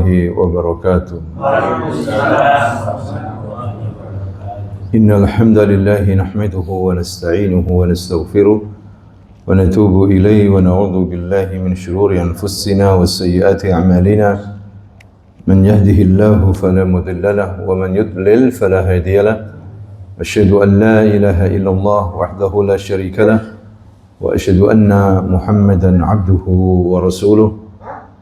warahmatullahi wabarakatuh. Innal hamdalillah nahmaduhu wa nasta'inuhu wa nastaghfiruh wa natubu ilayhi wa na'udzu billahi min shururi anfusina wa sayyiati a'malina. Man yahdihillahu fala mudilla lahu wa man yudlil fala hadiya lahu. Asyhadu an la ilaha illallah wahdahu la syarika lahu wa asyhadu anna Muhammadan abduhu wa rasuluh.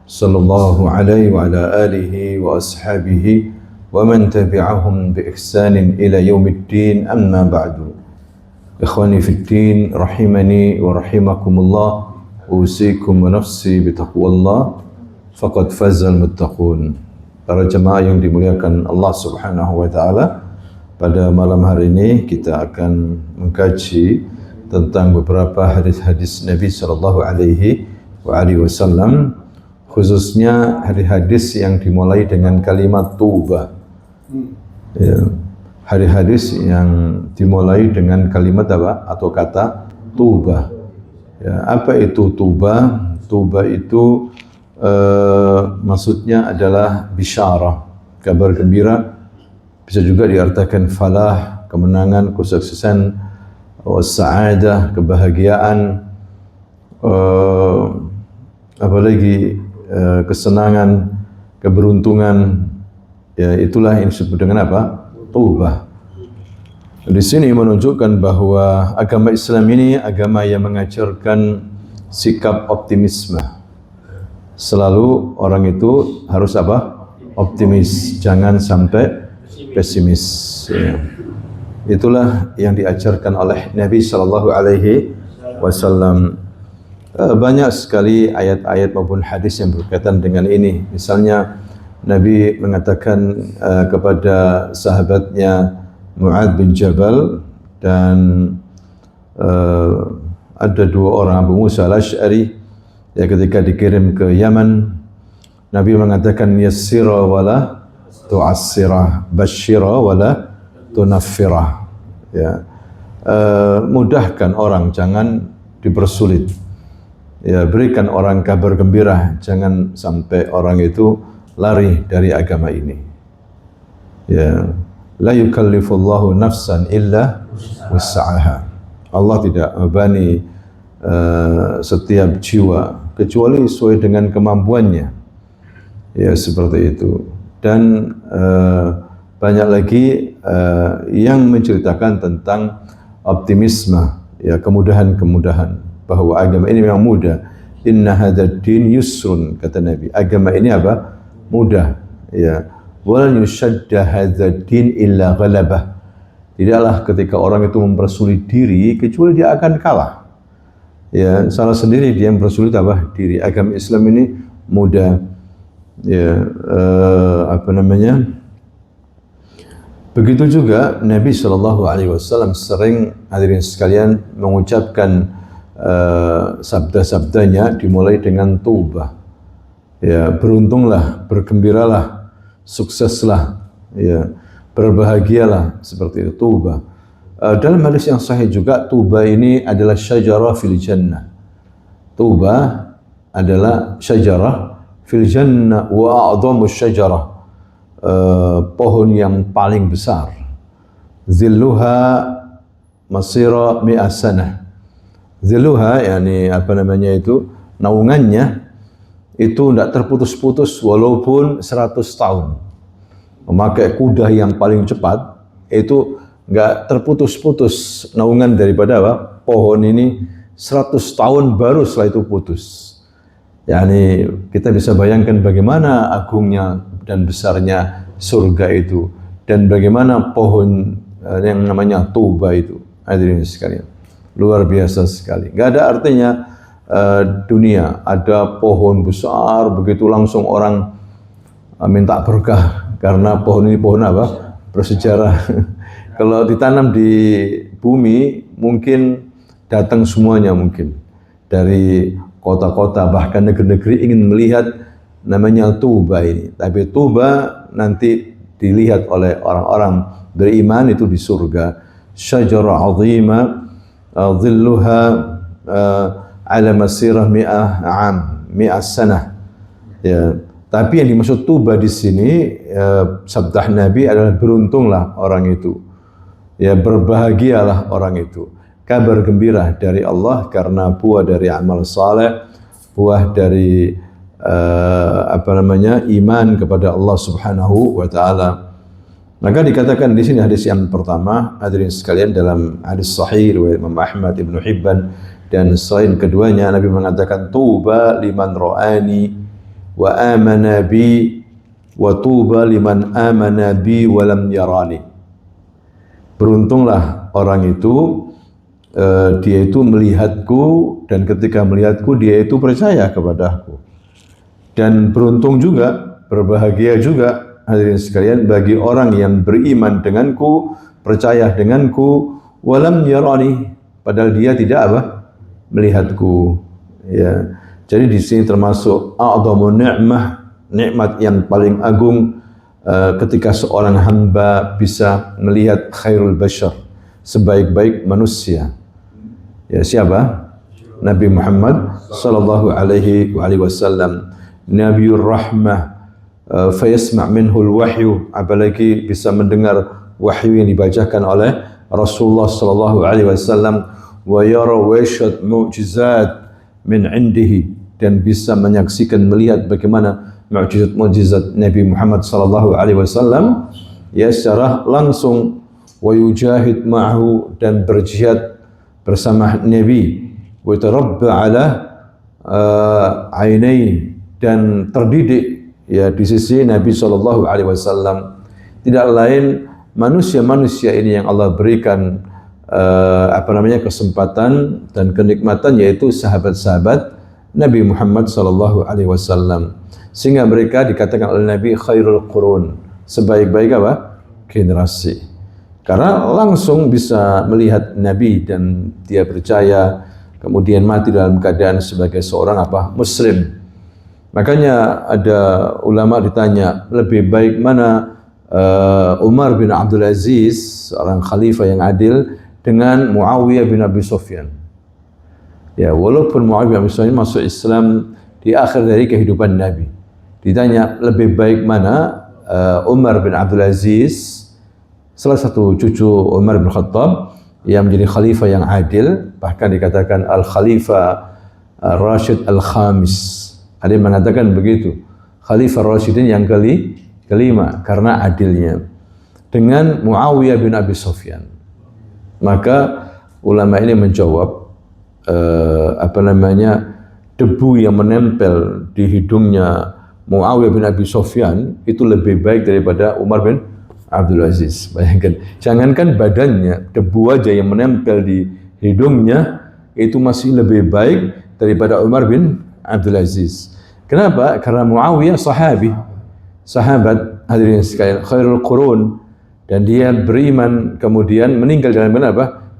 Sallallahu alaihi wa ala alihi wa ashabihi wa man tabi'ahum bi ihsanin ila yaumiddin, amma ba'du. Ikhwani fid din rahimani wa rahimakumullah, usikum wa nafsi bi taqwallah faqad fazal muttaqun. Para jemaah yang dimuliakan Allah Subhanahu wa taala, pada malam hari ini kita akan mengkaji tentang beberapa hadis-hadis Nabi sallallahu alaihi wasallam, khususnya hadis-hadis yang dimulai dengan kalimat Tuba. Ya, hadis-hadis yang dimulai dengan kalimat apa? Atau kata Tuba. Ya, apa itu Tuba? Tuba itu maksudnya adalah bisyarah, kabar gembira. Bisa juga diartikan falah, kemenangan, kesuksesan, sa'adah, kebahagiaan, apalagi kesenangan, keberuntungan. Ya, itulah yang disebut dengan apa? Taubah. Di sini menunjukkan bahwa agama Islam ini agama yang mengajarkan sikap optimisme. Selalu orang itu harus apa? Optimis, jangan sampai pesimis. Ya. Itulah yang diajarkan oleh Nabi sallallahu alaihi wasallam. Banyak sekali ayat-ayat maupun hadis yang berkaitan dengan ini. Misalnya Nabi mengatakan kepada sahabatnya Mu'adz bin Jabal dan ada dua orang, Abu Musa al-Asy'ari, ya, ketika dikirim ke Yaman, Nabi mengatakan yassira wala tu'assira, basyira wala tunaffira. Ya, mudahkan orang, jangan dipersulit. Ya, berikan orang kabar gembira, jangan sampai orang itu lari dari agama ini. Ya, la yukallifullahu nafsan illa wus'aha. Allah tidak membebani setiap jiwa kecuali sesuai dengan kemampuannya. Ya, seperti itu. Dan banyak lagi yang menceritakan tentang optimisme, ya, kemudahan-kemudahan, bahwa agama ini memang mudah. Inna hadzal din yusrun, kata Nabi. Agama ini apa? Mudah. Ya. Wal yushadda hadzal din illa ghalabah. Tidaklah ketika orang itu mempersulit diri kecuali dia akan kalah. Ya, salah sendiri dia mempersulit apa? Diri. Agama Islam ini mudah. Ya, begitu juga Nabi sallallahu alaihi wasallam sering, hadirin sekalian, mengucapkan sabda-sabdanya dimulai dengan Taubah. Ya, beruntunglah, bergembiralah, sukseslah, ya, berbahagialah, seperti itu Taubah. Dalam hadis yang sahih juga, Taubah ini adalah syajarah fil jannah. Taubah adalah syajarah fil jannah wa a'dhamu syajarah, pohon yang paling besar. Zilluha masira mi'ah sanah. Zilluha, yani naungannya itu tidak terputus-putus walaupun 100 tahun. Memakai kuda yang paling cepat itu enggak terputus-putus naungan daripada apa? Pohon ini 100 tahun baru setelah itu putus. Yani kita bisa bayangkan bagaimana agungnya dan besarnya surga itu, dan bagaimana pohon yang namanya Taubah itu, hadirin sekalian. Luar biasa sekali. Enggak ada artinya dunia ada pohon besar begitu langsung orang minta berkah karena pohon ini pohon apa? Bersejarah. Kalau ditanam di bumi mungkin datang semuanya, mungkin dari kota-kota bahkan negeri-negeri ingin melihat namanya Taubah ini. Tapi Taubah nanti dilihat oleh orang-orang beriman itu di surga. Syajarah 'azimah dhilluha ala masirah mi'ah 'am, mi'ah sanah. Ya, Tapi yang dimaksud tuba di sini sabda Nabi adalah beruntunglah orang itu. Ya, berbahagialah orang itu. Kabar gembira dari Allah karena buah dari amal saleh, buah dari iman kepada Allah Subhanahu wa taala. Maka dikatakan di sini hadis yang pertama, hadirin sekalian, dalam hadis sahih riwayat Imam Ahmad, Ibnu Hibban dan selain keduanya, Nabi mengatakan tuba liman ra'ani wa amana bi wa tuba liman amana bi wa lam yarani. Beruntunglah orang itu dia itu melihatku, dan ketika melihatku dia itu percaya kepadaku. Dan beruntung juga, berbahagia juga hadirin sekalian bagi orang yang beriman denganku, percaya denganku, walam yarani, padahal dia tidak melihatku. Ya. Jadi di sini termasuk a'dhamu ni'mah, nikmat yang paling agung ketika seorang hamba bisa melihat khairul bashar, sebaik-baik manusia. Ya, siapa? Nabi Muhammad sallallahu alaihi wasallam, Nabiur Rahmah, fayasma' minhul wahyu, apalagi bisa mendengar wahyu yang dibacakan oleh Rasulullah sallallahu alaihi wasallam, wa yara wa yashhad mu'jizat min indihi, dan bisa menyaksikan, melihat bagaimana mukjizat Nabi Muhammad sallallahu alaihi wasallam ya secara langsung, wa yujahid ma'ahu, dan berjihad bersama Nabi, wa tarabba ala ainai, dan terdidik ya di sisi Nabi sallallahu alaihi wasallam. Tidak lain manusia-manusia ini yang Allah berikan kesempatan dan kenikmatan, yaitu sahabat-sahabat Nabi Muhammad sallallahu alaihi wasallam, sehingga mereka dikatakan oleh Nabi khairul qurun, sebaik-baik generasi, karena langsung bisa melihat Nabi dan dia percaya, kemudian mati dalam keadaan sebagai seorang muslim. Makanya ada ulama ditanya, lebih baik mana Umar bin Abdul Aziz, seorang khalifah yang adil, dengan Muawiyah bin Abi Sufyan. Ya, walaupun Muawiyah bin Abi Sufyan masuk Islam di akhir dari kehidupan Nabi. Ditanya lebih baik mana Umar bin Abdul Aziz, salah satu cucu Umar bin Khattab yang menjadi khalifah yang adil, bahkan dikatakan Al-Khalifah Rashid Al-Khamis. Ada yang mengatakan begitu, Khalifah Rashidin yang kelima karena adilnya, dengan Muawiyah bin Abi Sufyan. Maka ulama ini menjawab, debu yang menempel di hidungnya Muawiyah bin Abi Sufyan itu lebih baik daripada Umar bin Abdul Aziz. Bayangkan, jangankan badannya, debu aja yang menempel di hidungnya itu masih lebih baik daripada Umar bin Abdul Aziz. Kenapa? Karena Muawiyah sahabat hadirin sekalian, khairul qurun, dan dia beriman kemudian meninggal dalam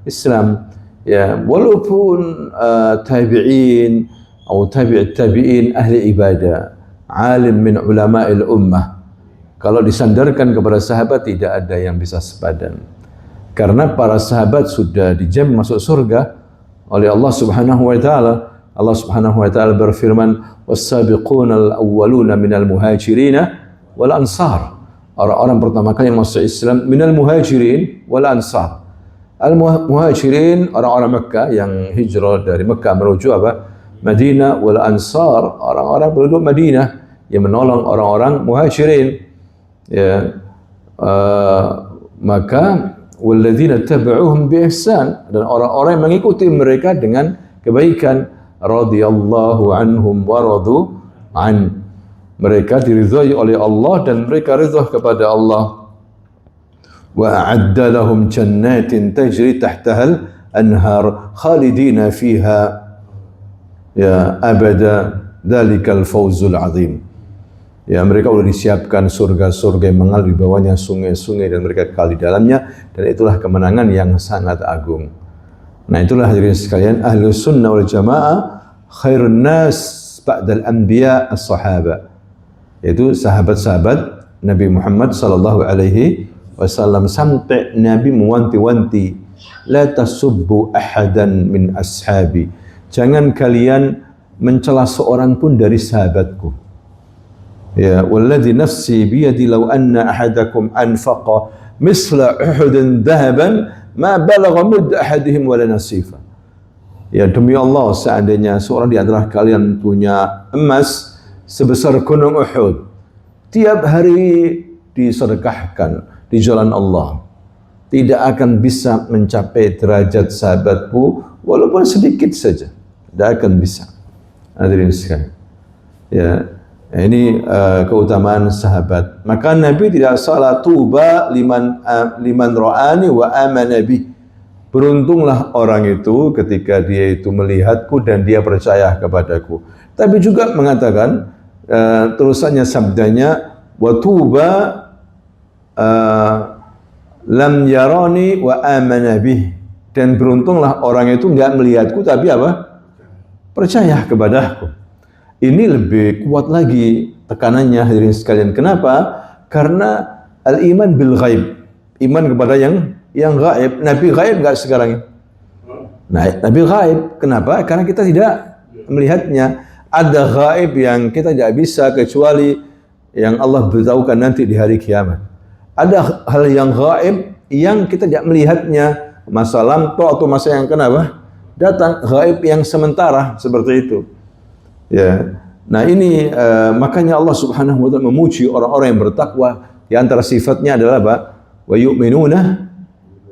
Islam. Ya, walaupun tabi'in atau tabi'it tabi'in ahli ibadah, alim min ulama'il ummah, kalau disandarkan kepada sahabat tidak ada yang bisa sepadan. Karena para sahabat sudah dijamin masuk surga oleh Allah Subhanahu wa taala. Allah Subhanahu wa taala berfirman, was-sabiqunal awwaluna minal muhajirin wal ansar. Orang-orang pertama kali yang masuk Islam minal muhajirin wal ansar. Al-muhajirin orang-orang Mekah yang hijrah dari Mekah menuju Madinah, wal ansar orang-orang penduduk Madinah yang menolong orang-orang muhajirin. Ya, maka walladzina tabauhum bi ihsan, dan orang-orang yang mengikuti mereka dengan kebaikan, radhiyallahu anhum wa radu an, mereka diridhai oleh Allah dan mereka ridha kepada Allah. Wa a'adda lahum jannatin tajri tahtaha al-anhar khalidina fiha ya abada, dzalikal fawzul azim. Ya, mereka sudah disiapkan surga-surga yang mengalir di bawahnya sungai-sungai dan mereka kekal di dalamnya, dan itulah kemenangan yang sangat agung. Nah, itulah hadirin sekalian, Ahlus Sunnah wal Jamaah khairun nas ba'dal anbiya as-sahaba, yaitu sahabat-sahabat Nabi Muhammad sallallahu alaihi wasallam, sampai Nabi mewanti-wanti, la tasubbu ahadan min ashabi, jangan kalian mencela seorang pun dari sahabatku. Ya, walladzi nafsi biyadi law anna ahadakum anfaqa misla Uhudin dhahaban ma balagha mud ahadihim wala nasifa. Ya, demi Allah, seandainya seorang di antara kalian punya emas sebesar gunung Uhud, tiap hari disedekahkan di jalan Allah, tidak akan bisa mencapai derajat sahabatku walaupun sedikit saja. Tidak akan bisa. Hadirin sekalian. Ya, ini keutamaan sahabat. Maka Nabi tidak salah, tuba liman ra'ani wa amana bi. Beruntunglah orang itu ketika dia itu melihatku dan dia percaya kepadaku. Tapi juga mengatakan terusannya sabdanya, wa tuba lam yarani wa amana bih. Dan beruntunglah orang itu enggak melihatku tapi apa? Percaya kepadaku. Ini lebih kuat lagi tekanannya, hadirin sekalian. Kenapa? Karena al-iman bil ghaib. Iman kepada yang gaib. Nabi gaib enggak sekarang ini? Nah, Nabi gaib. Kenapa? Karena kita tidak melihatnya. Ada gaib yang kita tidak bisa kecuali yang Allah beritahukan nanti di hari kiamat. Ada hal yang gaib yang kita tidak melihatnya, masa lampau atau masa yang kenapa datang, gaib yang sementara seperti itu. Ya, nah ini makanya Allah Subhanahu wa taala memuji orang-orang yang bertakwa. Di antara sifatnya adalah apa? Wa yu'minuna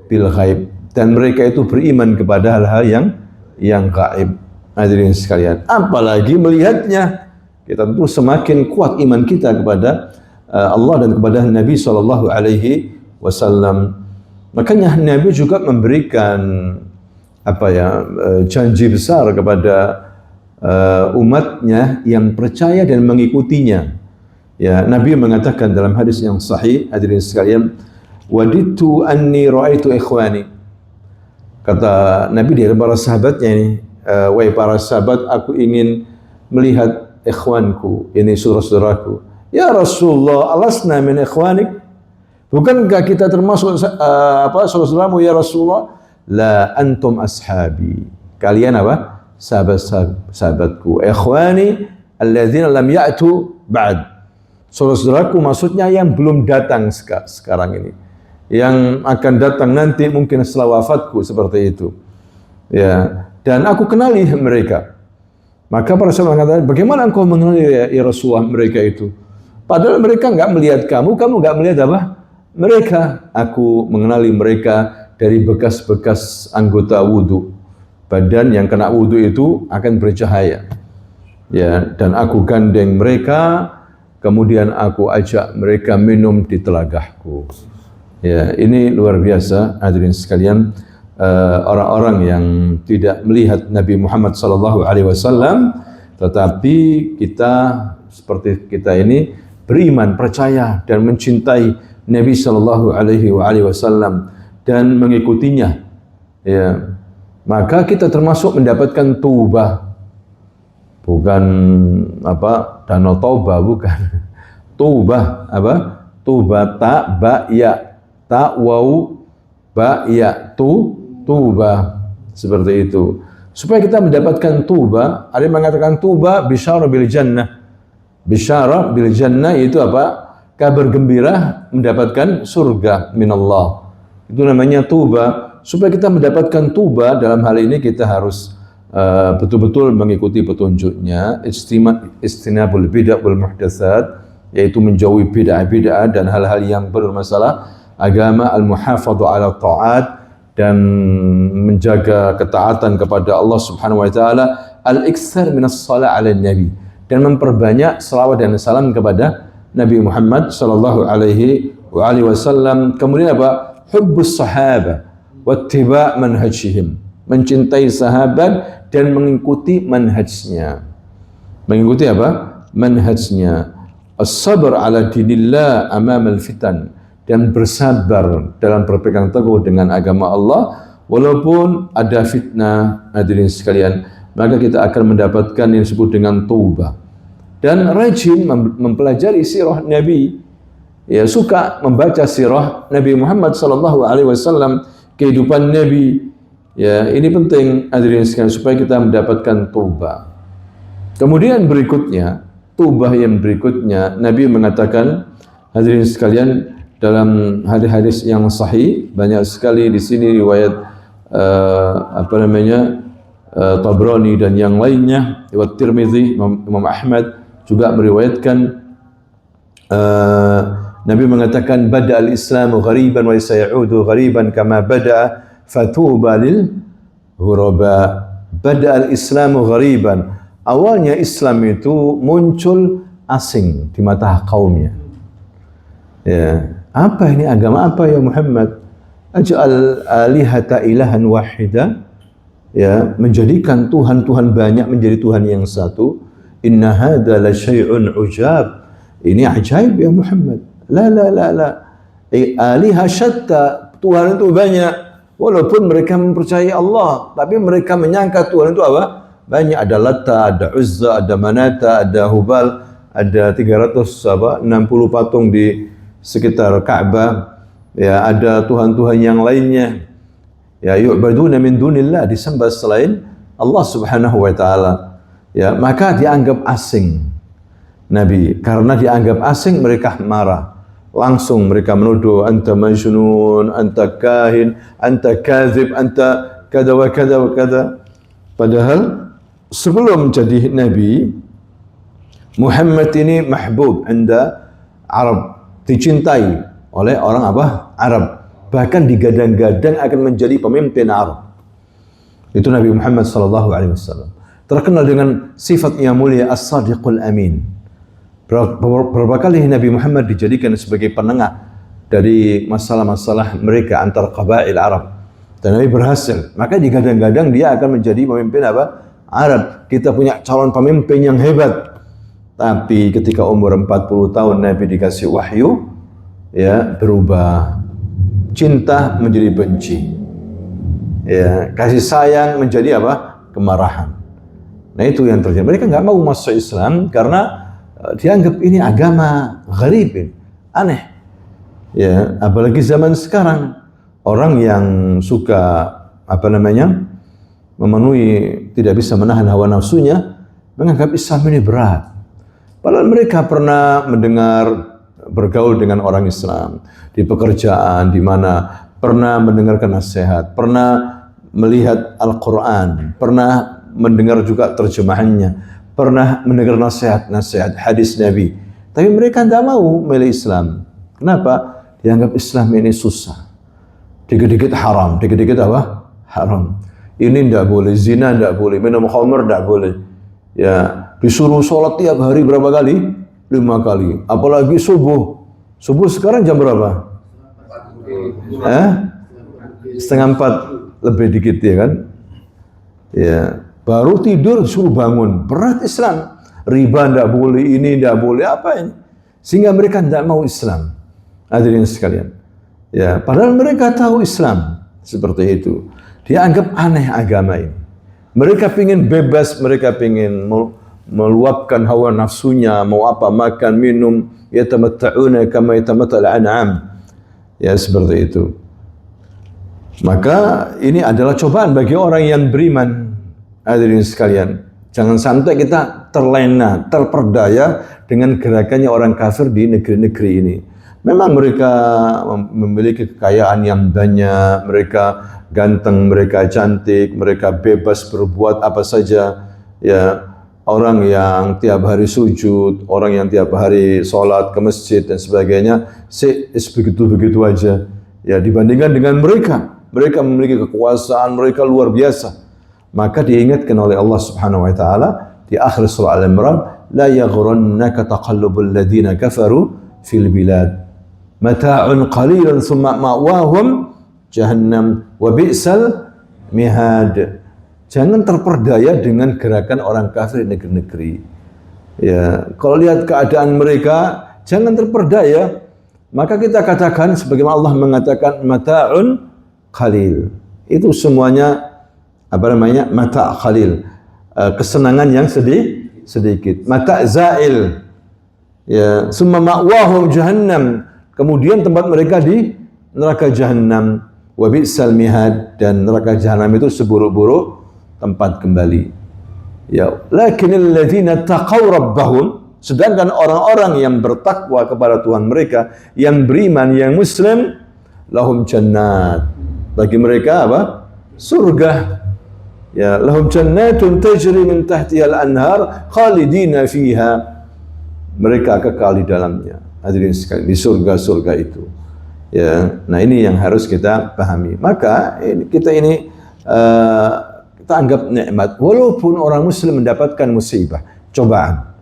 bil ghaib, dan mereka itu beriman kepada hal-hal yang gaib. Hadirin sekalian, apalagi melihatnya, kita tentu semakin kuat iman kita kepada Allah dan kepada Nabi sallallahu alaihi wasallam. Makanya Nabi juga memberikan janji besar kepada umatnya yang percaya dan mengikutinya. Ya, Nabi mengatakan dalam hadis yang sahih, hadirin sekalian, waditu anni ra'aitu ikhwani. Kata Nabi di para sahabatnya ini, wahai para sahabat, aku ingin melihat ikhwanku, ini saudara-saudaraku. Ya Rasulullah, alasna min ikhwanik? Bukankah kita termasuk saudara-saudaramu ya Rasulullah? La antum ashabi. Kalian apa? Sahabat-sahabatku. Ikhwani alladzina lam ya'tu ba'd. Saudara-saudaraku maksudnya yang belum datang sekarang ini. Yang akan datang nanti mungkin setelah wafatku, seperti itu. Ya, dan aku kenali mereka. Maka para sahabat mengatakan, bagaimana engkau mengenali ya Rasulullah mereka itu? Padahal mereka enggak melihat kamu enggak melihat apa? Mereka. Aku mengenali mereka dari bekas-bekas anggota wudu. Badan yang kena wudu itu akan bercahaya. Ya, dan aku gandeng mereka, kemudian aku ajak mereka minum di telagahku. Ya, ini luar biasa, hadirin sekalian. Orang-orang yang tidak melihat Nabi Muhammad SAW, tetapi kita seperti kita ini beriman, percaya dan mencintai Nabi SAW dan mengikutinya. Ya, maka kita termasuk mendapatkan taubah, bukan danau taubah, bukan. Taubah Taubah ta wau ba ya Tuba, seperti itu. Supaya kita mendapatkan tuba, ada yang mengatakan tuba bisyara bil jannah. Bisyara bil jannah itu apa? Kabar gembira mendapatkan surga minallah. Itu namanya tuba. Supaya kita mendapatkan tuba, dalam hal ini kita harus betul-betul mengikuti petunjuknya. Istinabul bid'ah wal muhdatsat, yaitu menjauhi bid'ah-bid'ah dan hal-hal yang bermasalah agama, al-muhafadhu ala ta'at, dan menjaga ketaatan kepada Allah Subhanahu wa taala, al-iktsar minas shalah 'ala nabi, dan memperbanyak selawat dan salam kepada Nabi Muhammad sallallahu alaihi wasallam. Kemudian apa? Hubbus sahabah wattiba' manhajihim, mencintai sahabat dan mengikuti manhajnya. Mengikuti apa? Manhajnya. As-sabr 'ala dinillah amama al-fitan, dan bersabar dalam berpegang teguh dengan agama Allah walaupun ada fitnah. Hadirin sekalian, maka kita akan mendapatkan yang disebut dengan taubah. Dan rajin mempelajari sirah Nabi, ya, suka membaca sirah Nabi Muhammad SAW, kehidupan Nabi. Ya, ini penting hadirin sekalian supaya kita mendapatkan taubah. Kemudian berikutnya, Tubah yang berikutnya, Nabi mengatakan, hadirin sekalian, dalam hadis-hadis yang sahih banyak sekali di sini riwayat Tabrani dan yang lainnya, riwayat Tirmizi, Imam Ahmad juga meriwayatkan, Nabi mengatakan, bada al-islamu ghariban wa sayaudu ghariban kama bada fatuba lil ghuraba. Bada al-islamu ghariban, awalnya Islam itu muncul asing di mata kaumnya. Ya, apa ini, agama apa ya Muhammad? Aj'al alihata ilahan wahida, ya, menjadikan Tuhan-Tuhan banyak menjadi Tuhan yang satu. Inna hadza la syai'un ujab, ini ajaib ya Muhammad. La aliha syatta, Tuhan itu banyak. Walaupun mereka mempercayai Allah, tapi mereka menyangka Tuhan itu apa? Banyak. Ada Latta, ada Uzza, ada Manata, ada Hubal, ada 360 patung di sekitar Ka'bah. Ya, ada Tuhan-Tuhan yang lainnya. Ya, yu'baduna min dunillah, disembah selain Allah Subhanahu wa taala. Ya, maka dianggap asing Nabi. Karena dianggap asing, mereka marah. Langsung mereka menuduh, anta majnun, anta kahin, anta kadzib, anta kada wa kada wa kada. Padahal sebelum jadi Nabi, Muhammad ini mahbub anda Arab, dicintai oleh orang apa? Arab. Bahkan digadang-gadang akan menjadi pemimpin Arab. Itu Nabi Muhammad SAW. Terkenal dengan sifat yang mulia, as-sadiqul amin. Berapa kali Nabi Muhammad dijadikan sebagai penengah dari masalah-masalah mereka antar qabail Arab. Dan Nabi berhasil. Maka digadang-gadang dia akan menjadi pemimpin apa? Arab. Kita punya calon pemimpin yang hebat. Tapi ketika umur 40 tahun Nabi dikasih wahyu, ya, berubah. Cinta menjadi benci. Ya, kasih sayang menjadi apa? Kemarahan. Nah, itu yang terjadi. Mereka nggak mau masuk Islam karena dianggap ini agama gharib, aneh. Ya, apalagi zaman sekarang orang yang suka memenuhi, tidak bisa menahan hawa nafsunya, menganggap Islam ini berat. Padahal mereka pernah mendengar, bergaul dengan orang Islam di pekerjaan, di mana pernah mendengarkan nasihat, pernah melihat Al-Quran, pernah mendengar juga terjemahannya, pernah mendengar nasihat hadis Nabi. Tapi mereka tidak mau milih Islam. Kenapa? Dianggap Islam ini susah. Dikit-dikit haram, dikit-dikit apa? Haram. Ini tidak boleh, zina tidak boleh, minum khamr tidak boleh. Ya, disuruh sholat tiap hari berapa kali? 5 kali. Apalagi subuh. Subuh sekarang jam berapa? 3:30, lebih dikit ya kan? Ya, baru tidur suruh bangun. Berat Islam. Riba tidak boleh, ini tidak boleh, apa ini? Sehingga mereka tidak mau Islam. Hadirin sekalian. Ya, padahal mereka tahu Islam seperti itu. Dia anggap aneh agama ini. Mereka ingin bebas, mereka ingin meluapkan hawa nafsunya, mau apa makan, minum, yatamatta'una kama yatamatta'ul an'am. Ya, seperti itu. Maka ini adalah cobaan bagi orang yang beriman. Hadirin sekalian, jangan sampai kita terlena, terperdaya dengan gerakannya orang kafir di negeri-negeri ini. Memang mereka memiliki kekayaan yang banyak, mereka ganteng, mereka cantik, mereka bebas berbuat apa saja. Ya, orang yang tiap hari sujud, orang yang tiap hari sholat ke masjid dan sebagainya, begitu-begitu aja. Ya, dibandingkan dengan mereka memiliki kekuasaan, mereka luar biasa. Maka diingatkan oleh Allah Subhanahu wa taala di akhir surah Al-Imran, la yaghrannaka taqallubul ladzina kafaru fil bilad. Mata'un qalilun thumma ma'wahum jahannam wa bi'sal mihad. Jangan terperdaya dengan gerakan orang kafir di negeri-negeri. Ya, kalau lihat keadaan mereka, jangan terperdaya. Maka kita katakan sebagaimana Allah mengatakan mata'un qalil. Itu semuanya mata' qalil. Kesenangan yang sedikit. Mata' zail. Ya, summa ma'wahum jahannam. Kemudian tempat mereka di neraka Jahannam, wa bi'sal mihad, dan neraka Jahannam itu seburuk-buruk tempat kembali. Ya, lakinnal ladzina taqaw rabbahum, Sedangkan orang-orang yang bertakwa kepada Tuhan mereka, yang beriman, yang muslim, lahum jannat. Bagi mereka apa? Surga. Ya, lahum jannatun tajri min tahtiha al-anhar khalidina fiha. Mereka kekal di dalamnya. Hadirin sekalian, di surga-surga itu. Ya, nah ini yang harus kita pahami. Maka kita anggap nikmat. Walaupun orang muslim mendapatkan musibah, cobaan.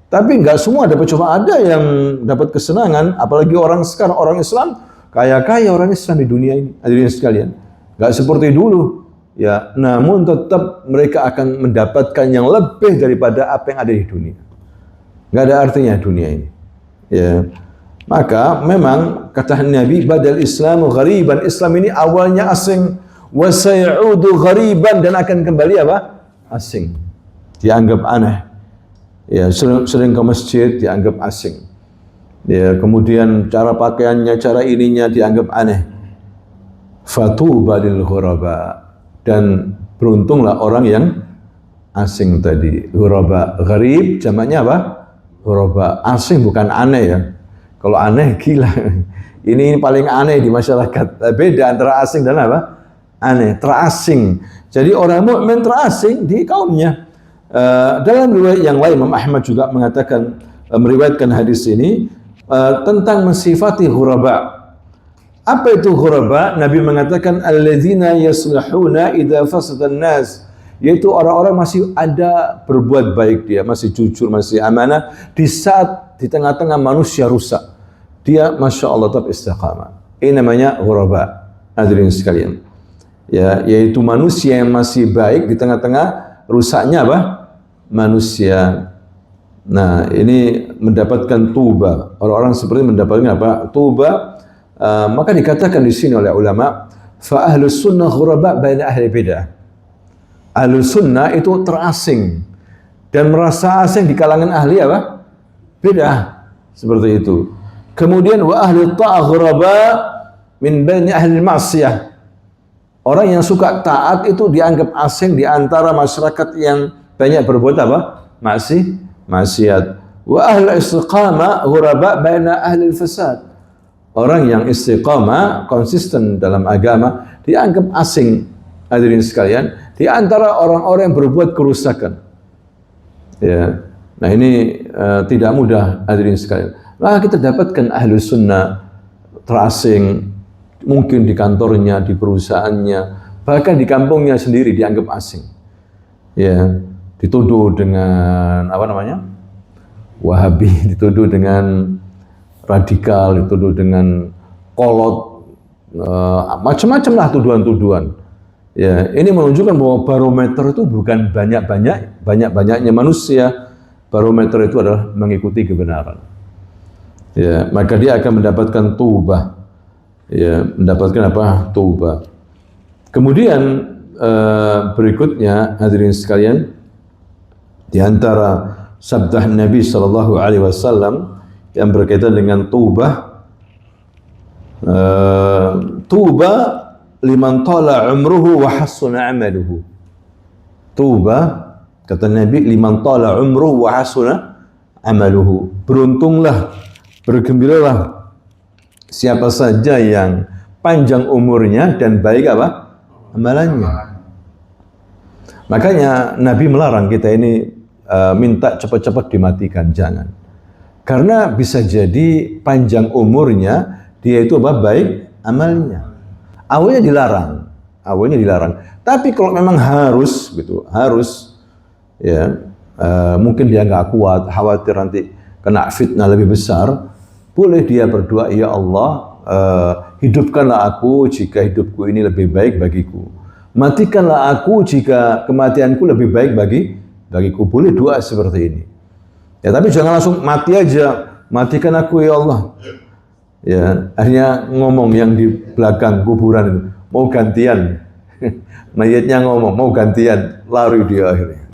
Tapi enggak semua dapat cobaan. Ada yang dapat kesenangan, apalagi orang sekarang, orang Islam, kaya-kaya orang Islam di dunia ini. Hadirin sekalian, enggak seperti dulu. Ya, namun tetap mereka akan mendapatkan yang lebih daripada apa yang ada di dunia. Enggak ada artinya dunia ini. Ya. Maka memang kata Nabi, badal Islamu ghariban, Islam ini awalnya asing, wa sayaudu ghariban, dan akan kembali apa? Asing. Dianggap aneh. Ya, sering ke masjid dianggap asing. Ya, kemudian cara pakaiannya, cara ininya dianggap aneh. Fatuba lil ghuraba, dan beruntunglah orang yang asing tadi. Ghuraba, gharib jamaknya apa? Ghuraba, asing bukan aneh ya. Kalau aneh gila. Ini paling aneh di masyarakat. Beda antara asing dan apa? Aneh, terasing. Jadi orang mukmin terasing di kaumnya. Dalam riwayat yang lain, Imam Ahmad juga mengatakan, meriwayatkan hadis ini tentang mensifati ghuraba. Apa itu ghuraba? Nabi mengatakan alladzina yaslihuna idza fasada an-nas, yaitu orang-orang masih ada berbuat baik, dia masih jujur, masih amanah di saat di tengah-tengah manusia rusak. Dia Masya Allah tetap istiqamah. Ini namanya ghuraba. Hadirin sekalian. Ya, yaitu manusia yang masih baik di tengah-tengah rusaknya apa? Manusia. Nah, ini mendapatkan tuba. Orang-orang seperti mendapatkan apa? Tuba. Maka dikatakan di sini oleh ulama, fa ahlus sunnah ghuraba baina ahli bidah. Ahlus sunnah itu terasing dan merasa asing di kalangan ahli apa? Bidah. Seperti itu. Kemudian wa ahli ta'ah ghuraba min baini ahli ma'siyah. Orang yang suka taat itu dianggap asing di antara masyarakat yang banyak berbuat apa? Maksiat. Wa ahli istiqamah ghuraba baina ahli fasad. Orang yang istiqamah, konsisten dalam agama, dianggap asing, hadirin sekalian, di antara orang-orang yang berbuat kerusakan. Ya. Nah, ini tidak mudah, hadirin sekalian. Maka kita dapatkan ahli sunnah terasing, mungkin di kantornya, di perusahaannya, bahkan di kampungnya sendiri dianggap asing. Ya, dituduh dengan apa namanya? Wahabi, dituduh dengan radikal, dituduh dengan kolot, macam-macam lah tuduhan-tuduhan. Ya, ini menunjukkan bahwa barometer itu bukan banyak-banyaknya manusia. Barometer itu adalah mengikuti kebenaran. Ya, maka dia akan mendapatkan taubah. Ya, mendapatkan apa? Taubah. Kemudian berikutnya, hadirin sekalian, di antara sabda Nabi sallallahu alaihi wasallam yang berkaitan dengan taubah, tuba liman tala umruhu wa hasuna amaluhu. Tuba, kata Nabi, liman tala umruhu wa hasuna amaluhu. Beruntunglah, bergembiralah siapa saja yang panjang umurnya dan baik apa? Amalannya. Makanya Nabi melarang kita ini minta cepat-cepat dimatikan, jangan. Karena bisa jadi panjang umurnya, dia itu apa? Baik amalnya. Awalnya dilarang. Tapi kalau memang harus, gitu, ya, mungkin dia nggak kuat, khawatir nanti kena fitnah lebih besar, boleh dia berdoa, ya Allah, hidupkanlah aku jika hidupku ini lebih baik bagiku. Matikanlah aku jika kematianku lebih baik bagiku. Boleh doa seperti ini. Ya, tapi jangan langsung mati aja. Matikan aku ya Allah. Ya, akhirnya ngomong yang di belakang kuburan itu, mau gantian. Mayatnya ngomong, mau gantian, lari dia akhirnya.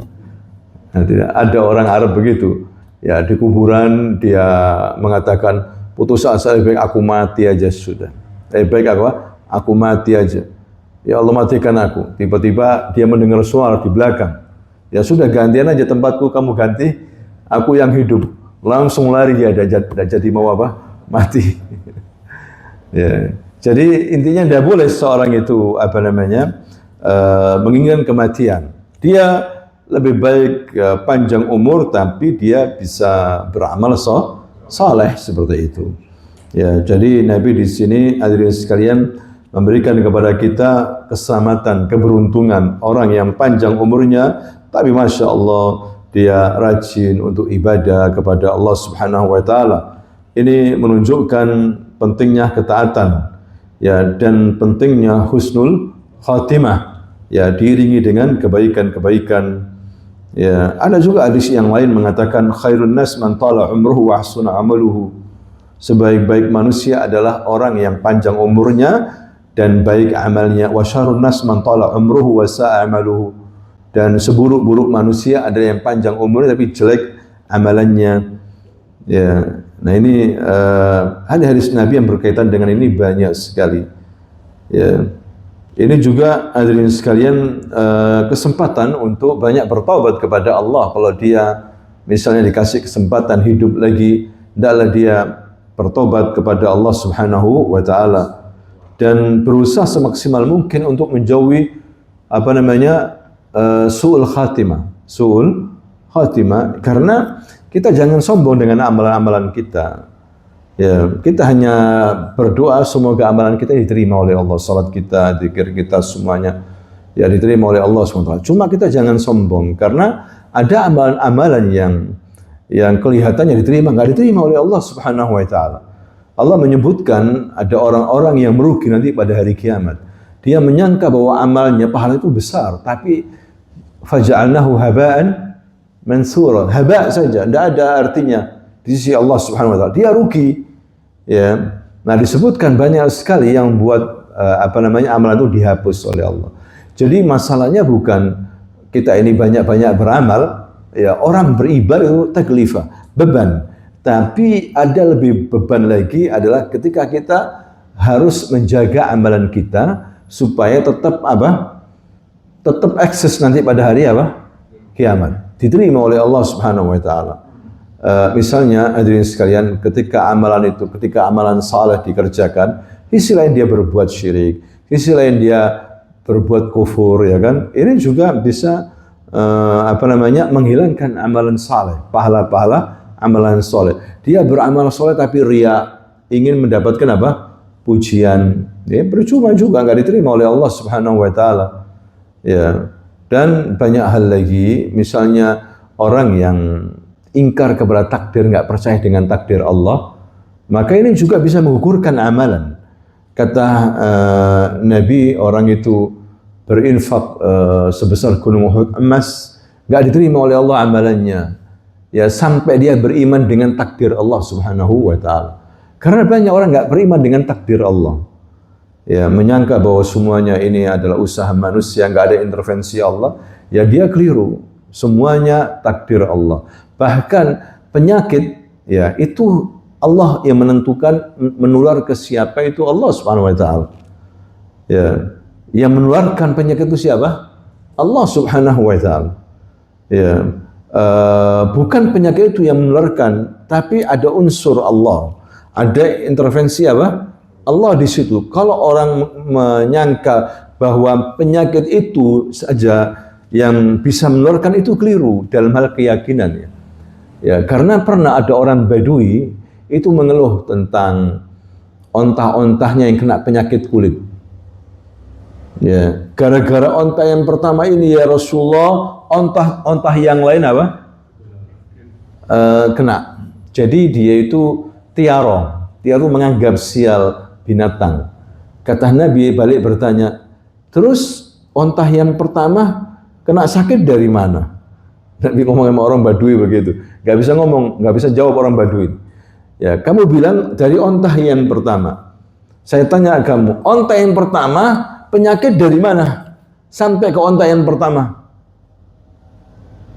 Nah, ada orang Arab begitu. Ya, di kuburan dia mengatakan, putus asa, lebih baik aku mati aja sudah. Lebih baik aku mati aja. Ya Allah, matikan aku. Tiba-tiba dia mendengar suara di belakang. Ya sudah, gantian aja tempatku, kamu ganti, aku yang hidup. langsung lari dia, tidak jadi mau apa? Mati. Ya. Jadi intinya tidak boleh seorang itu menginginkan kematian. Dia lebih baik panjang umur tapi dia bisa beramal saleh seperti itu. Ya, jadi Nabi di sini hadirin sekalian memberikan kepada kita keselamatan, keberuntungan orang yang panjang umurnya tapi masya Allah dia rajin untuk ibadah kepada Allah Subhanahu wa taala. Ini menunjukkan pentingnya ketaatan ya dan pentingnya husnul khatimah ya diiringi dengan kebaikan-kebaikan. Ya, ada juga hadis yang lain mengatakan khairun nas man tala umruhu wa ahsuna amaluhu. Sebaik-baik manusia adalah orang yang panjang umurnya dan baik amalnya. Wa syarrun nas man tala umruhu wa sa'a amaluhu. Dan seburuk-buruk manusia adalah yang panjang umurnya tapi jelek amalannya. Ya. Nah ini hadis Nabi yang berkaitan dengan ini banyak sekali. Ya. Ini juga hadirin sekalian kesempatan untuk banyak bertaubat kepada Allah. Kalau dia misalnya dikasih kesempatan hidup lagi, hendaklah dia bertobat kepada Allah Subhanahu wa taala dan berusaha semaksimal mungkin untuk menjauhi su'ul khatimah karena kita jangan sombong dengan amalan-amalan kita. Ya, kita hanya berdoa semoga amalan kita diterima oleh Allah, salat kita, zikir kita semuanya ya diterima oleh Allah SWT. Cuma kita jangan sombong karena ada amalan-amalan yang kelihatannya diterima, nggak diterima oleh Allah Subhanahu wa taala. Allah menyebutkan ada orang-orang yang merugi nanti pada hari kiamat. Dia menyangka bahwa amalnya pahala itu besar, tapi faja'alnahu haba'an mansura. Haba saja, tidak ada artinya di sisi Allah Subhanahu wa taala. Dia rugi. Ya. Nah, disebutkan banyak sekali yang buat amalan itu dihapus oleh Allah. Jadi masalahnya bukan kita ini banyak-banyak beramal, ya orang beribadah itu taklifah, beban. Tapi ada lebih beban lagi adalah ketika kita harus menjaga amalan kita supaya tetap tetap eksis nanti pada hari kiamat, diterima oleh Allah Subhanahu wa taala. Misalnya hadirin sekalian, ketika amalan saleh dikerjakan, sisi lain dia berbuat syirik, sisi lain dia berbuat kufur, ya kan? Ini juga bisa menghilangkan amalan saleh, pahala-pahala amalan saleh. Dia beramal saleh tapi riya, ingin mendapatkan pujian, ya percuma juga, nggak diterima oleh Allah Subhanahu wa taala. Ya. Dan banyak hal lagi, misalnya orang yang ingkar kepada takdir, nggak percaya dengan takdir Allah, maka ini juga bisa menggugurkan amalan. Kata Nabi, orang itu berinfak sebesar gunung Uhud emas, nggak diterima oleh Allah amalannya, ya sampai dia beriman dengan takdir Allah Subhanahu wa taala. Karena banyak orang nggak beriman dengan takdir Allah, ya menyangka bahwa semuanya ini adalah usaha manusia, nggak ada intervensi Allah, ya dia keliru. Semuanya takdir Allah. Bahkan penyakit, ya itu Allah yang menentukan menular ke siapa, itu Allah Subhanahu wa taala. Ya, yang menularkan penyakit itu siapa? Allah Subhanahu wa taala. Ya, bukan penyakit itu yang menularkan, tapi ada unsur Allah, ada intervensi Allah di situ. Kalau orang menyangka bahwa penyakit itu saja yang bisa menularkan, itu keliru dalam hal keyakinan. Ya, karena pernah ada orang Badui itu mengeluh tentang ontah-ontahnya yang kena penyakit kulit. Ya, gara-gara onta yang pertama ini ya Rasulullah, ontah yang lain kena. Jadi dia itu tiaro menganggap sial binatang. Kata Nabi balik bertanya, terus ontah yang pertama kena sakit dari mana? Nabi ngomong sama orang Badui begitu, nggak bisa ngomong, nggak bisa jawab orang Badui. Ya, kamu bilang dari ontah yang pertama. Saya tanya kamu, ontah yang pertama penyakit dari mana sampai ke ontah yang pertama?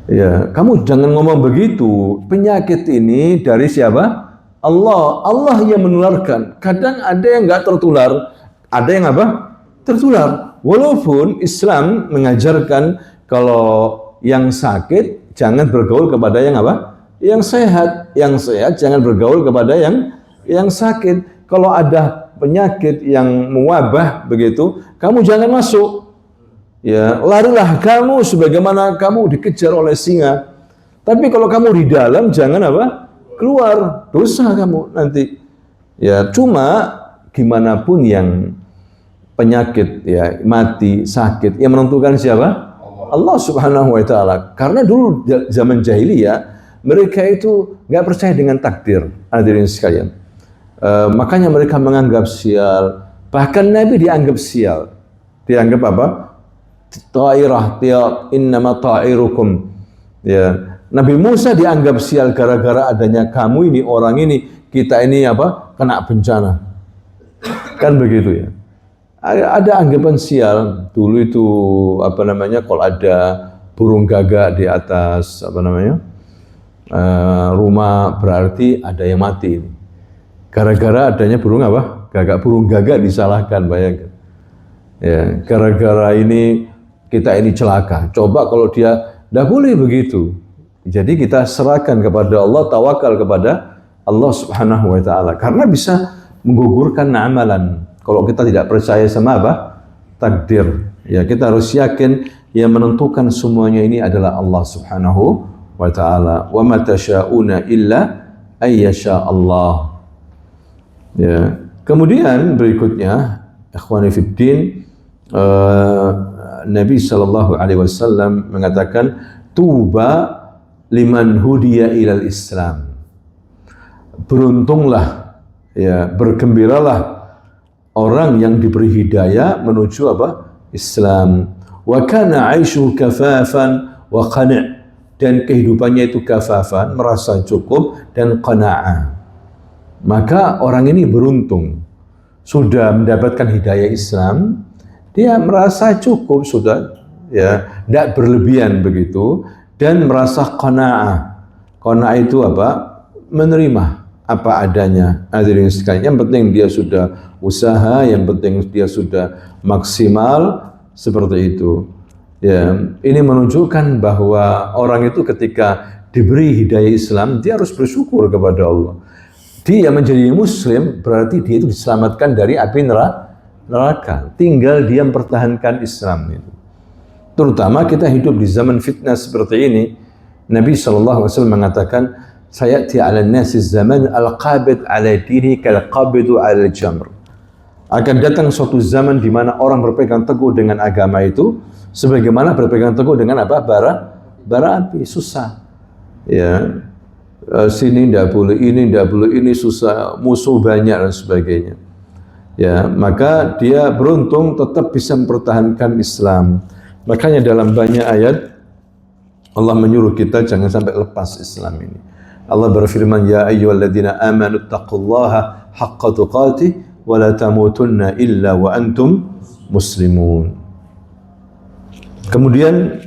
Ya, kamu jangan ngomong begitu. Penyakit ini dari siapa? Allah yang menularkan. Kadang ada yang nggak tertular, ada yang tertular. Walaupun Islam mengajarkan kalau yang sakit jangan bergaul kepada yang Yang sehat jangan bergaul kepada yang sakit. Kalau ada penyakit yang mewabah begitu, kamu jangan masuk. Ya, larilah kamu sebagaimana kamu dikejar oleh singa. Tapi kalau kamu di dalam jangan apa? Keluar, dosa kamu nanti. Ya, cuma gimana pun yang penyakit ya, mati, sakit, yang menentukan siapa? Allah Subhanahu wa taala. Karena dulu zaman jahiliyah mereka itu nggak percaya dengan takdir, hadirin sekalian. Makanya mereka menganggap sial. Bahkan Nabi dianggap sial. Dianggap apa? Ta'irah, innama ta'irukum. Ya, Nabi Musa dianggap sial gara-gara adanya kamu ini, orang ini, kita ini apa? Kena bencana. Kan begitu ya. Ada anggapan sial. Dulu itu apa namanya? Kalau ada burung gagak di atas apa namanya? Rumah, berarti ada yang mati. Gara-gara adanya burung apa? Burung gagak disalahkan, bayangkan. Ya, gara-gara ini kita ini celaka. Coba kalau dia tidak boleh begitu. Jadi kita serahkan kepada Allah, tawakal kepada Allah Subhanahu wa taala. Karena bisa menggugurkan amalan. Kalau kita tidak percaya sama apa? Takdir. Ya, kita harus yakin yang menentukan semuanya ini adalah Allah Subhanahu wa ta'ala. Wa ma tasyauna illa ayyasha Allah. Ya. Kemudian berikutnya, ikhwani fiddin, Nabi sallallahu alaihi wasallam mengatakan tuba liman hudiya ilal Islam. Beruntunglah, ya, bergembiralah orang yang diberi hidayah menuju apa? Islam. Wa kana 'aishuhu kafafan wa qani'. Dan kehidupannya itu kafafan, merasa cukup, dan qana'ah. Maka orang ini beruntung. Sudah mendapatkan hidayah Islam, dia merasa cukup sudah, ya, tidak berlebihan begitu, dan merasa qana'ah. Qana'ah itu apa? Menerima apa adanya. Hadirin sekalian, yang penting dia sudah usaha, yang penting dia sudah maksimal, seperti itu. Ya, ini menunjukkan bahwa orang itu ketika diberi hidayah Islam, dia harus bersyukur kepada Allah. Dia menjadi muslim, berarti dia itu diselamatkan dari api neraka. Tinggal dia mempertahankan Islam itu. Terutama kita hidup di zaman fitnah seperti ini. Nabi SAW mengatakan, sayati ala nasi zaman al-qabid ala dini kal-qabidu ala jamr. Akan datang suatu zaman di mana orang berpegang teguh dengan agama itu sebagaimana berpegang teguh dengan apa? Bara api, susah. Ya. Sini tidak boleh ini, susah, musuh banyak dan sebagainya. Ya, maka dia beruntung tetap bisa mempertahankan Islam. Makanya dalam banyak ayat Allah menyuruh kita jangan sampai lepas Islam ini. Allah berfirman, ya ayyuhalladzina amanu taqullaha haqqa tuqatih wa la tamutunna illa wa antum muslimun. Kemudian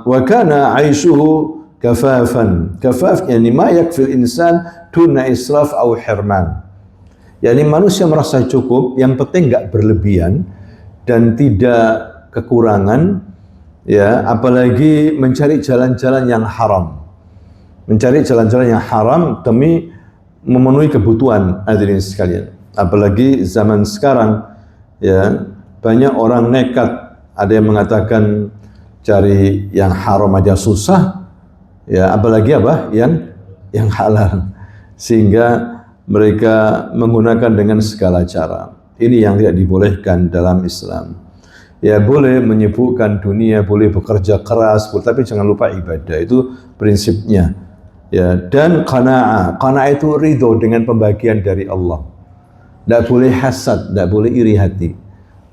wa kana 'aishuhu kafafan. Kafaf yani ma yakfil insan duna israf au hirman. Yani manusia merasa cukup, yang penting enggak berlebihan dan tidak kekurangan, ya, apalagi mencari jalan-jalan yang haram. Mencari jalan-jalan yang haram demi memenuhi kebutuhan, hadirin sekalian. Apalagi zaman sekarang, ya, banyak orang nekat. Ada yang mengatakan cari yang haram aja susah, ya, apalagi apa? Yang halal. Sehingga mereka menggunakan dengan segala cara. Ini yang tidak dibolehkan dalam Islam. Ya, boleh menyibukkan dunia, boleh bekerja keras, tapi jangan lupa ibadah. Itu prinsipnya. Ya, dan qana'ah. Qana'ah itu ridho dengan pembagian dari Allah. Tidak boleh hasad, tidak boleh iri hati.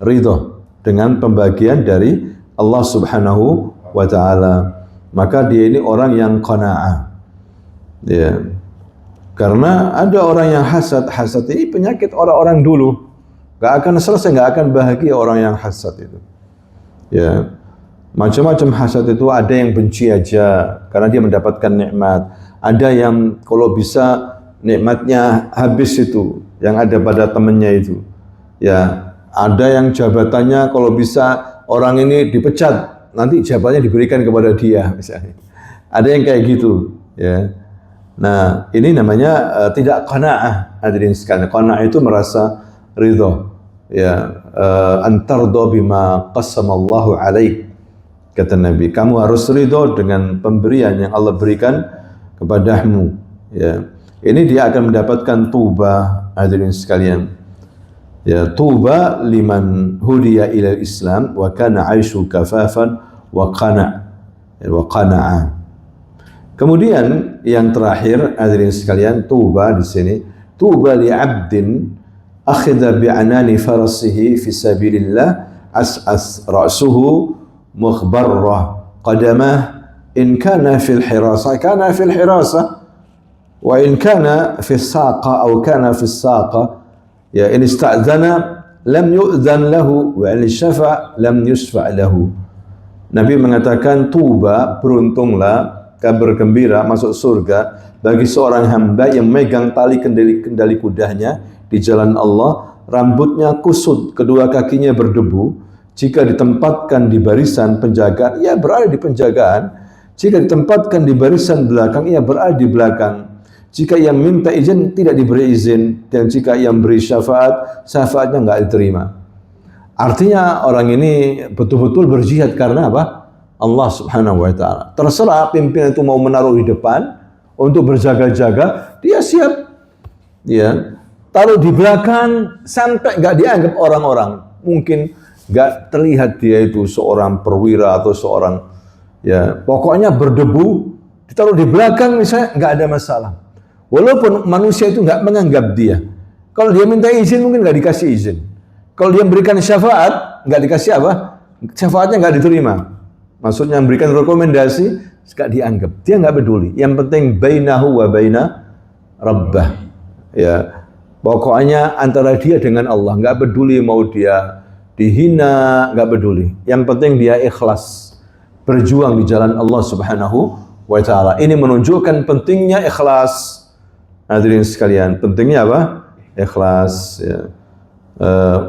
Ridho dengan pembagian dari Allah Subhanahu wa ta'ala. Maka dia ini orang yang qana'ah. Ya. Karena ada orang yang hasad. Hasad ini penyakit orang-orang dulu. Gak akan selesai, gak akan bahagia orang yang hasad itu. Ya, macam-macam hasad itu. Ada yang benci aja karena dia mendapatkan nikmat. Ada yang kalau bisa nikmatnya habis itu, yang ada pada temannya itu. Ya, ada yang jabatannya kalau bisa orang ini dipecat, nanti jabatannya diberikan kepada dia misalnya. Ada yang kayak gitu. Ya. Nah, ini namanya tidak qanaah, hadirin sekalian. Qanaah itu merasa ridho. Ya, antardo bima qasamallahu alaik, kata Nabi. Kamu harus ridho dengan pemberian yang Allah berikan kepadamu. Ya, ini dia akan mendapatkan tuba, hadirin sekalian. Ya, tuba liman hudiya ila Islam wa kana aishu kafafan wa qana'a. Kemudian yang terakhir, hadirin sekalian, tuba di sini, tuba li 'abdin akhadha bi'anani farasihi fi sabilillah as'as ra'suhu mukhbarrah qadamah in kana fil hirasa kana fil hirasa wa in kana fi saqa aw kana fi saqa ya in ista'dzana lam yu'dzan lahu wa in syafa' lam yusfa' lahu. Nabi mengatakan tuba, beruntunglah, kabar gembira masuk surga bagi seorang hamba yang megang tali kendali kudanya di jalan Allah, rambutnya kusut, kedua kakinya berdebu. Jika ditempatkan di barisan penjagaan, ia berada di penjagaan. Jika ditempatkan di barisan belakang, ia berada di belakang. Jika ia minta izin, tidak diberi izin. Dan jika ia beri syafaat, syafaatnya enggak diterima. Artinya orang ini betul-betul berjihad karena apa? Allah Subhanahu wa ta'ala. Terserah pimpinan itu mau menaruh di depan untuk berjaga-jaga, dia siap. Ya, taruh di belakang sampai enggak dianggap orang-orang. Mungkin enggak terlihat dia itu seorang perwira atau seorang, ya, pokoknya berdebu, ditaruh di belakang misalnya, enggak ada masalah. Walaupun manusia itu enggak menganggap dia. Kalau dia minta izin mungkin enggak dikasih izin. Kalau dia memberikan syafaat, enggak dikasih apa? Syafaatnya enggak diterima. Maksudnya memberikan rekomendasi, enggak dianggap. Dia enggak peduli. Yang penting bainahu wa baina rabbah. Ya. Pokoknya antara dia dengan Allah, enggak peduli mau dia dihina, enggak peduli. Yang penting dia ikhlas berjuang di jalan Allah Subhanahu wa ta'ala. Ini menunjukkan pentingnya ikhlas. Hadirin sekalian, pentingnya apa? Ikhlas. Ya.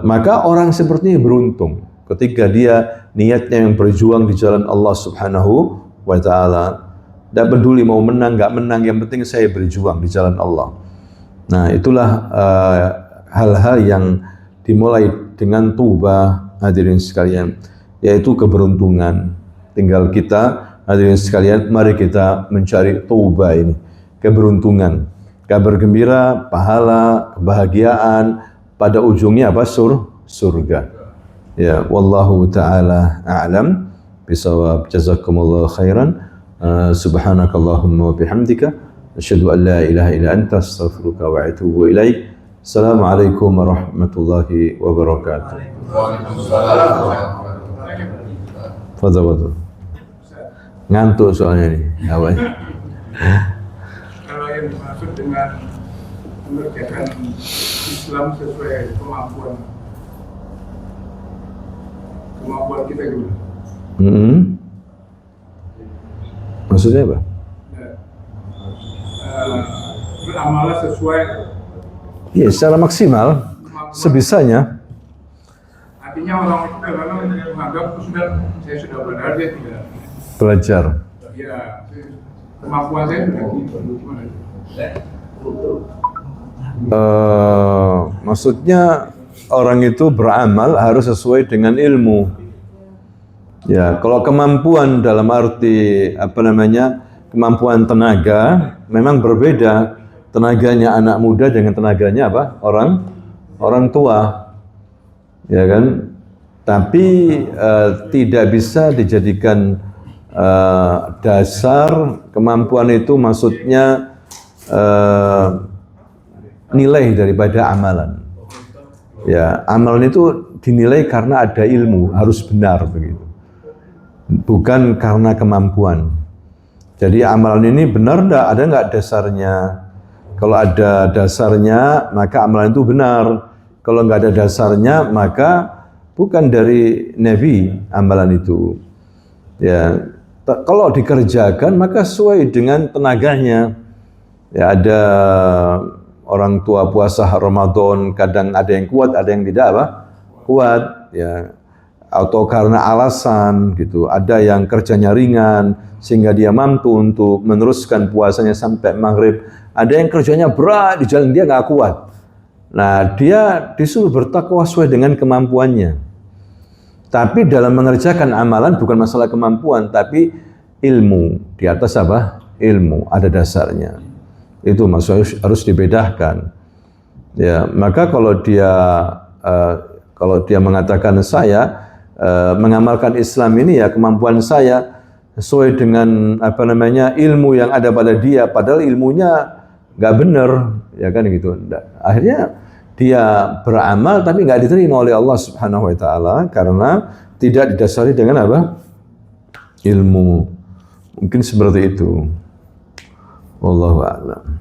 Maka orang seperti ini beruntung ketika dia niatnya yang berjuang di jalan Allah Subhanahu wa ta'ala. Tidak peduli mau menang, enggak menang, yang penting saya berjuang di jalan Allah. Nah, itulah hal-hal yang dimulai dengan tuba, hadirin sekalian, yaitu keberuntungan. Tinggal kita, hadirin sekalian, mari kita mencari tuba ini, keberuntungan. Kabar gembira, pahala, kebahagiaan, pada ujungnya apa? Surga. Ya, wallahu ta'ala a'lam bisawab. Jazakumullah khairan. Subhanakallahumma wa bihamdika asyhadu an la ilaha illa anta astaghfiruka wa atubu ilaik. Assalamualaikum warahmatullahi wabarakatuh. Fadhal. Ngantuk soalnya nih. Apa? Kalau yang dimaksud dengan mengerjakan Islam sesuai kemampuan kita dulu. Maksudnya apa? Beramallah sesuai. Iya, secara maksimal, sebisanya. Artinya orang itu kalau menganggap saya sudah benar, dia tidak Belajar. ya, kemampuan saya sudah gitu. Gimana? Maksudnya orang itu beramal harus sesuai dengan ilmu. Ya, kalau kemampuan dalam arti kemampuan tenaga memang berbeda. Tenaganya anak muda dengan tenaganya apa? Orang tua. Ya kan? Tapi tidak bisa dijadikan dasar. Kemampuan itu maksudnya nilai daripada amalan. Ya, amalan itu dinilai karena ada ilmu, harus benar begitu. Bukan karena kemampuan. Jadi amalan ini benar enggak? Ada enggak dasarnya? Kalau ada dasarnya, maka amalan itu benar. Kalau enggak ada dasarnya, maka bukan dari Nabi amalan itu. Ya, kalau dikerjakan maka sesuai dengan tenaganya. Ya, ada orang tua puasa Ramadan, kadang ada yang kuat, ada yang tidak kuat. Ya, atau karena alasan gitu. Ada yang kerjanya ringan sehingga dia mampu untuk meneruskan puasanya sampai maghrib. Ada yang kerjanya berat di jalan, dia nggak kuat. Nah, dia disuruh bertakwa sesuai dengan kemampuannya. Tapi dalam mengerjakan amalan bukan masalah kemampuan, tapi ilmu. Di atas apa? Ilmu, ada dasarnya. Itu maksudnya harus dibedakan. Ya, maka kalau dia mengatakan saya mengamalkan Islam ini ya kemampuan saya sesuai dengan ilmu yang ada pada dia, padahal ilmunya nggak benar, ya kan gitu. Akhirnya dia beramal tapi nggak diterima oleh Allah Subhanahu Wa Taala karena tidak didasari dengan apa? Ilmu. Mungkin seperti itu. Wallahu a'lam.